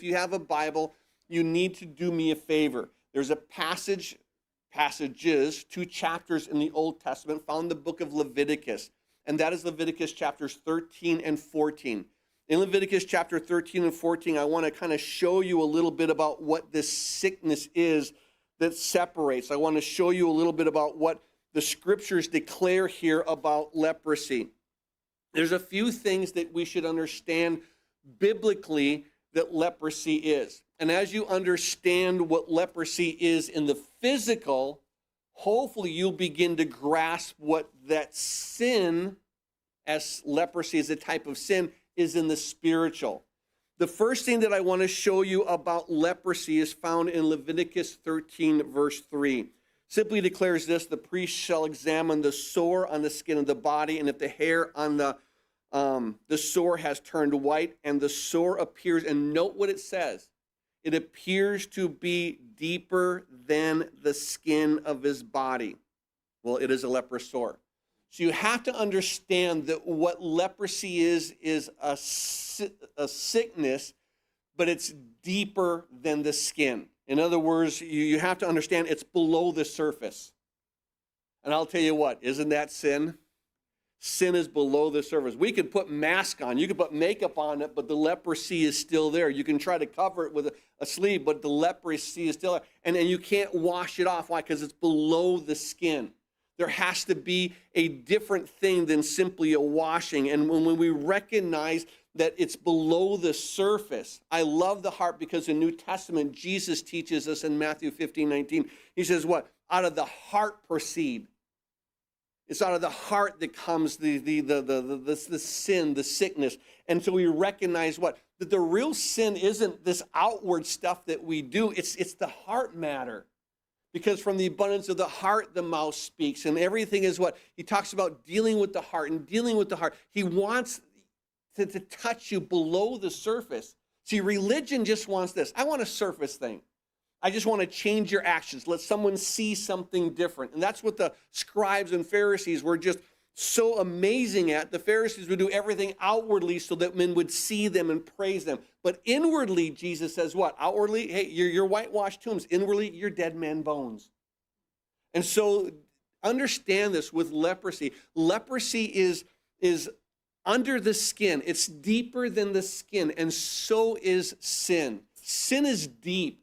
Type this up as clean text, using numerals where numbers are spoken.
you have a Bible, you need to do me a favor. There's a passages, 2 chapters in the Old Testament found in the book of Leviticus, and that is Leviticus chapters 13 and 14. In Leviticus chapter 13 and 14, I want to kind of show you a little bit about what this sickness is that separates. I want to show you a little bit about what the scriptures declare here about leprosy. There's a few things that we should understand biblically that leprosy is. And as you understand what leprosy is in the physical, hopefully you'll begin to grasp what that sin, as leprosy is a type of sin, is in the spiritual. The first thing that I want to show you about leprosy is found in Leviticus 13, verse 3. Simply declares this: the priest shall examine the sore on the skin of the body, and if the hair on the sore has turned white, and the sore appears, and note what it says, it appears to be deeper than the skin of his body. Well, it is a leprous sore. So you have to understand that what leprosy is a sickness, but it's deeper than the skin. In other words, you have to understand it's below the surface. And I'll tell you what, isn't that sin? Sin is below the surface. We could put mask on, you could put makeup on it, but the leprosy is still there. You can try to cover it with a sleeve, but the leprosy is still there. And you can't wash it off. Why? Because it's below the skin. There has to be a different thing than simply a washing. And when we recognize that it's below the surface, I love the heart, because in New Testament, Jesus teaches us in Matthew 15:19, he says what? Out of the heart proceed. It's out of the heart that comes the sin, the sickness. And so we recognize what? That the real sin isn't this outward stuff that we do. It's the heart matter. Because from the abundance of the heart, the mouth speaks. And everything is what? He talks about dealing with the heart and dealing with the heart. He wants to touch you below the surface. See, religion just wants this. I want a surface thing. I just want to change your actions. Let someone see something different. And that's what the scribes and Pharisees were just so amazing at. The Pharisees would do everything outwardly so that men would see them and praise them. But inwardly, Jesus says what? Outwardly, hey, you're whitewashed tombs. Inwardly, you're dead man bones. And so understand this with leprosy. Leprosy is under the skin. It's deeper than the skin, and so is sin. Sin is deep.